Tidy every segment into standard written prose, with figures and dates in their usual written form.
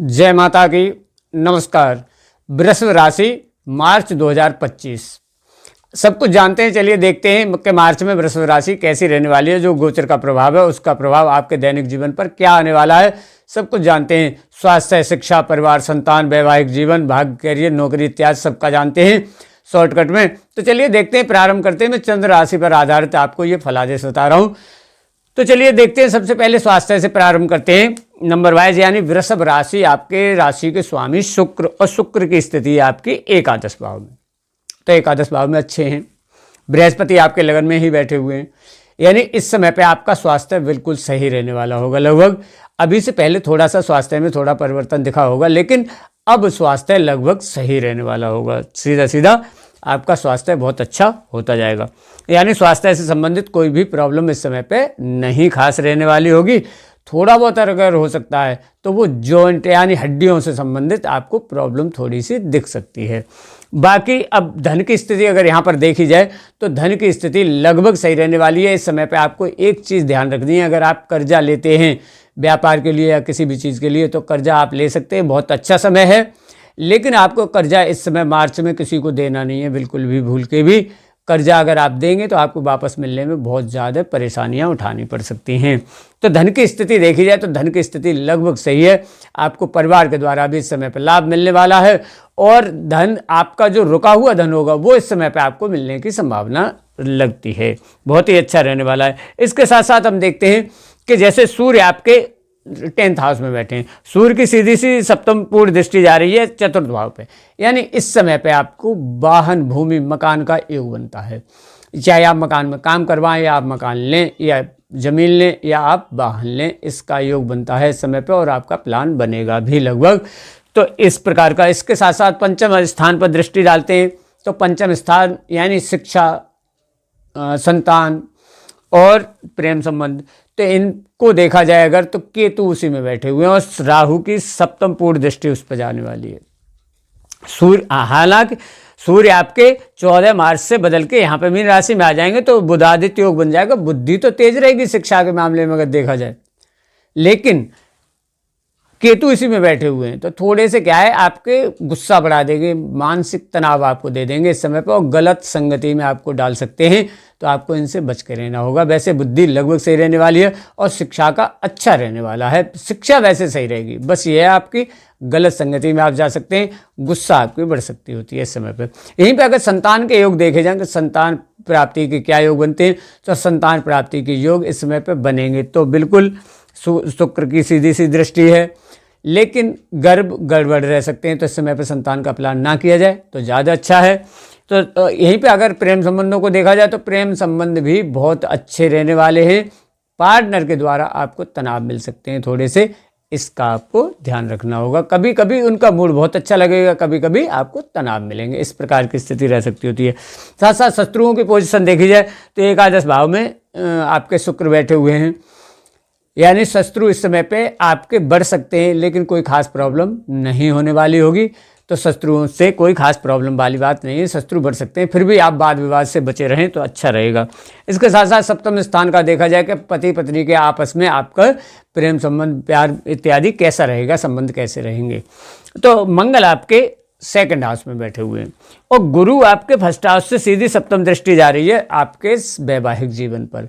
जय माता की। नमस्कार। वृषभ राशि मार्च 2025 सब कुछ जानते हैं। चलिए देखते हैं कि मार्च में वृषभ राशि कैसी रहने वाली है। जो गोचर का प्रभाव है उसका प्रभाव आपके दैनिक जीवन पर क्या आने वाला है, सब कुछ जानते हैं। स्वास्थ्य, शिक्षा, परिवार, संतान, वैवाहिक जीवन, भाग्य, करियर, नौकरी इत्यादि सबका जानते हैं शॉर्टकट में। तो चलिए देखते हैं, प्रारंभ करते हैं। मैं चंद्र राशि पर आधारित आपको ये फलादेश बता रहा हूँ। तो चलिए देखते हैं। सबसे पहले स्वास्थ्य से प्रारंभ करते हैं नंबर वाइज, यानी वृषभ राशि आपके राशि के स्वामी शुक्र, और शुक्र की स्थिति है आपकी एकादश भाव में। तो एकादश भाव में अच्छे हैं। बृहस्पति आपके लगन में ही बैठे हुए हैं, यानी इस समय पे आपका स्वास्थ्य बिल्कुल सही रहने वाला होगा। लगभग अभी से पहले थोड़ा सा स्वास्थ्य में थोड़ा परिवर्तन दिखा होगा, लेकिन अब स्वास्थ्य लगभग सही रहने वाला होगा। सीधा सीधा आपका स्वास्थ्य बहुत अच्छा होता जाएगा, यानी स्वास्थ्य से संबंधित कोई भी प्रॉब्लम इस समय पे नहीं खास रहने वाली होगी। थोड़ा बहुत अगर हो सकता है तो वो जॉइंट यानी हड्डियों से संबंधित आपको प्रॉब्लम थोड़ी सी दिख सकती है। बाकी अब धन की स्थिति अगर यहाँ पर देखी जाए तो धन की स्थिति लगभग सही रहने वाली है। इस समय पे आपको एक चीज़ ध्यान रखनी है, अगर आप कर्जा लेते हैं व्यापार के लिए या किसी भी चीज़ के लिए तो कर्जा आप ले सकते हैं, बहुत अच्छा समय है। लेकिन आपको कर्जा इस समय मार्च में किसी को देना नहीं है, बिल्कुल भी भूल के भी। कर्जा अगर आप देंगे तो आपको वापस मिलने में बहुत ज़्यादा परेशानियां उठानी पड़ सकती हैं। तो धन की स्थिति देखी जाए तो धन की स्थिति लगभग सही है। आपको परिवार के द्वारा भी इस समय पर लाभ मिलने वाला है, और धन आपका जो रुका हुआ धन होगा वो इस समय पर आपको मिलने की संभावना लगती है। बहुत ही अच्छा रहने वाला है। इसके साथ साथ हम देखते हैं कि जैसे सूर्य आपके 10th हाउस में बैठे हैं, सूर्य की सीधी सी सप्तम पूर्ण दृष्टि जा रही है चतुर्थ भाव पे, यानी इस समय पे आपको वाहन, भूमि, मकान का योग बनता है। चाहे आप मकान में काम करवाएं या आप मकान लें या जमीन लें या आप वाहन लें, इसका योग बनता है इस समय पे, और आपका प्लान बनेगा भी लगभग। तो इस प्रकार का। इसके साथ साथ पंचम स्थान पर दृष्टि डालते हैं तो पंचम स्थान यानी शिक्षा, संतान और प्रेम संबंध, तो इनको देखा जाए अगर तो केतु उसी में बैठे हुए हैं, और राहु की सप्तम पूर्ण दृष्टि उस पर जाने वाली है। सूर्य, हालांकि सूर्य आपके 14 मार्च से बदल के यहाँ पे मीन राशि में आ जाएंगे तो बुधादित्य योग बन जाएगा। बुद्धि तो तेज रहेगी शिक्षा के मामले में अगर देखा जाए, लेकिन केतु इसी में बैठे हुए हैं तो थोड़े से क्या है, आपके गुस्सा बढ़ा देंगे, मानसिक तनाव आपको दे देंगे इस समय पर, और गलत संगति में आपको डाल सकते हैं, तो आपको इनसे बच के रहना होगा। वैसे बुद्धि लगभग सही रहने वाली है और शिक्षा का अच्छा रहने वाला है। शिक्षा वैसे सही रहेगी, बस ये है आपकी गलत संगति में आप जा सकते हैं, गुस्सा आपकी बढ़ सकती होती है इस समय पर। यहीं पर अगर संतान के योग देखे जाएँ, संतान प्राप्ति के क्या योग बनते हैं, तो संतान प्राप्ति के योग इस समय पर बनेंगे। तो बिल्कुल शुक्र की सीधी सी दृष्टि है, लेकिन गर्भ गड़बड़ रह सकते हैं, तो इस समय पर संतान का प्लान ना किया जाए तो ज़्यादा अच्छा है। तो यहीं पे अगर प्रेम संबंधों को देखा जाए तो प्रेम संबंध भी बहुत अच्छे रहने वाले हैं। पार्टनर के द्वारा आपको तनाव मिल सकते हैं थोड़े से, इसका आपको ध्यान रखना होगा। कभी कभी उनका मूड बहुत अच्छा लगेगा, कभी कभी आपको तनाव मिलेंगे, इस प्रकार की स्थिति रह सकती होती है। साथ साथ शत्रुओं की पोजीशन देखी जाए तो एकादश भाव में आपके शुक्र बैठे हुए हैं, यानी शत्रु इस समय पे आपके बढ़ सकते हैं, लेकिन कोई खास प्रॉब्लम नहीं होने वाली होगी। तो शत्रुओं से कोई खास प्रॉब्लम वाली बात नहीं है, शत्रु बढ़ सकते हैं, फिर भी आप वाद विवाद से बचे रहें तो अच्छा रहेगा। इसके साथ साथ सप्तम स्थान का देखा जाए कि पति पत्नी के आपस में आपका प्रेम संबंध, प्यार इत्यादि कैसा रहेगा, संबंध कैसे रहेंगे। तो मंगल आपके 2nd हाउस में बैठे हुए हैं, और गुरु आपके 1st हाउस से सीधी सप्तम दृष्टि जा रही है आपके वैवाहिक जीवन पर।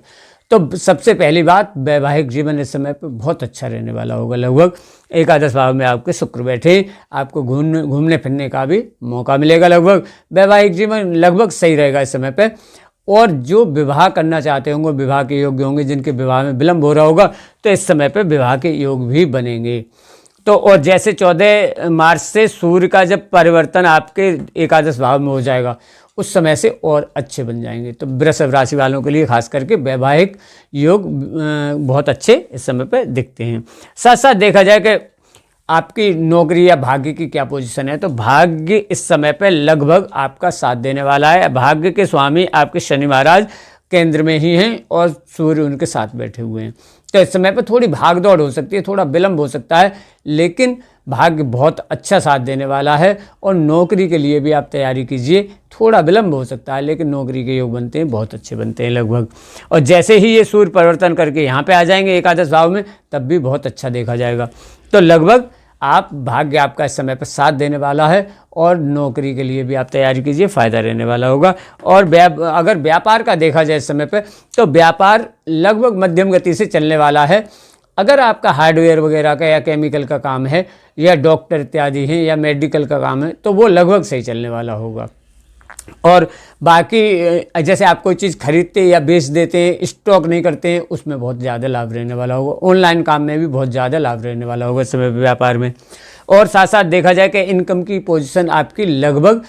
तो सबसे पहली बात, वैवाहिक जीवन इस समय पे बहुत अच्छा रहने वाला होगा। लगभग एकादश भाव में आपके शुक्र बैठे, आपको घूमने फिरने का भी मौका मिलेगा। लगभग वैवाहिक जीवन लगभग सही रहेगा इस समय पे। और जो विवाह करना चाहते होंगे, विवाह के योग्य होंगे, जिनके विवाह में विलंब हो रहा होगा, तो इस समय पे विवाह के योग भी बनेंगे। तो और जैसे 14 मार्च से सूर्य का जब परिवर्तन आपके एकादश भाव में हो जाएगा, उस समय से और अच्छे बन जाएंगे। तो वृषभ राशि वालों के लिए खास करके वैवाहिक योग बहुत अच्छे इस समय पे दिखते हैं। साथ साथ देखा जाए कि आपकी नौकरी या भाग्य की क्या पोजीशन है, तो भाग्य इस समय पे लगभग आपका साथ देने वाला है। भाग्य के स्वामी आपके शनि महाराज केंद्र में ही हैं और सूर्य उनके साथ बैठे हुए हैं। तो इस समय पे थोड़ी भाग दौड़ हो सकती है, थोड़ा विलंब हो सकता है, लेकिन भाग्य बहुत अच्छा साथ देने वाला है। और नौकरी के लिए भी आप तैयारी कीजिए, थोड़ा विलंब हो सकता है, लेकिन नौकरी के योग बनते हैं, बहुत अच्छे बनते हैं लगभग। और जैसे ही ये सूर्य परिवर्तन करके यहाँ पे आ जाएंगे एकादश भाव में, तब भी बहुत अच्छा देखा जाएगा। तो लगभग आप भाग्य आपका इस समय पर साथ देने वाला है और नौकरी के लिए भी आप तैयारी कीजिए, फ़ायदा रहने वाला होगा। और अगर व्यापार का देखा जाए इस समय पर, तो व्यापार लगभग मध्यम गति से चलने वाला है। अगर आपका हार्डवेयर वगैरह का या केमिकल का काम है या डॉक्टर इत्यादि हैं या मेडिकल का काम है, तो वो लगभग सही चलने वाला होगा। और बाकी जैसे आप कोई चीज़ खरीदते या बेच देते हैं, स्टॉक नहीं करते हैं, उसमें बहुत ज़्यादा लाभ रहने वाला होगा। ऑनलाइन काम में भी बहुत ज़्यादा लाभ रहने वाला होगा इस समय व्यापार में। और साथ साथ देखा जाए कि इनकम की पोजीशन आपकी लगभग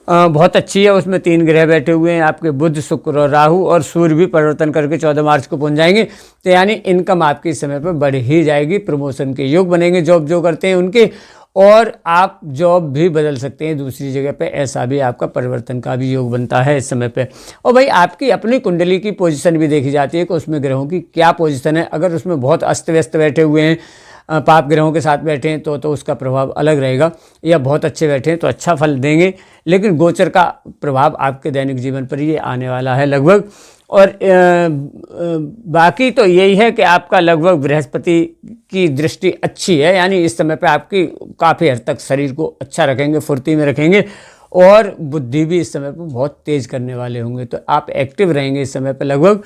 बहुत अच्छी है। उसमें 3 ग्रह बैठे हुए हैं आपके, बुध, शुक्र और राहु, और सूर्य भी परिवर्तन करके 14 मार्च को पहुंच जाएंगे। तो यानी इनकम आपकी इस समय पर बढ़ ही जाएगी, प्रमोशन के योग बनेंगे जॉब जो करते हैं उनके, और आप जॉब भी बदल सकते हैं दूसरी जगह पे, ऐसा भी आपका परिवर्तन का भी योग बनता है इस समय पे। और भाई आपकी अपनी कुंडली की पोजीशन भी देखी जाती है कि उसमें ग्रहों की क्या पोजीशन है। अगर उसमें बहुत अस्त व्यस्त बैठे हुए हैं, पाप ग्रहों के साथ बैठे हैं, तो उसका प्रभाव अलग रहेगा, या बहुत अच्छे बैठे हैं तो अच्छा फल देंगे। लेकिन गोचर का प्रभाव आपके दैनिक जीवन पर ये आने वाला है लगभग। और बाकी तो यही है कि आपका लगभग बृहस्पति की दृष्टि अच्छी है, यानी इस समय पे आपकी काफ़ी हद तक शरीर को अच्छा रखेंगे, फुर्ती में रखेंगे, और बुद्धि भी इस समय पे बहुत तेज़ करने वाले होंगे। तो आप एक्टिव रहेंगे इस समय पे लगभग।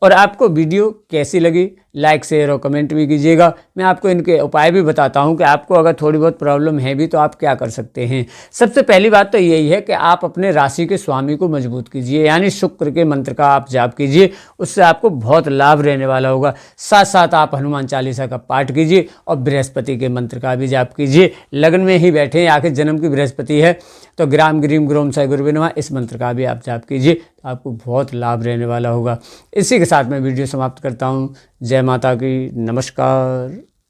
और आपको वीडियो कैसी लगी, लाइक, शेयर और कमेंट भी कीजिएगा। मैं आपको इनके उपाय भी बताता हूं कि आपको अगर थोड़ी बहुत प्रॉब्लम है भी तो आप क्या कर सकते हैं। सबसे पहली बात तो यही है कि आप अपने राशि के स्वामी को मजबूत कीजिए, यानी शुक्र के मंत्र का आप जाप कीजिए, उससे आपको बहुत लाभ रहने वाला होगा। साथ साथ आप हनुमान चालीसा का पाठ कीजिए और बृहस्पति के मंत्र का भी जाप कीजिए। लग्न में ही बैठे हैं, आखिर जन्म की बृहस्पति है, तो ग्राम ग्रीम ग्रोम साई गुरुवे नमः इस मंत्र का भी आप जाप कीजिए, तो आपको बहुत लाभ रहने वाला होगा। इसी के साथ मैं वीडियो समाप्त करता हूँ। जय माता की, नमस्कार।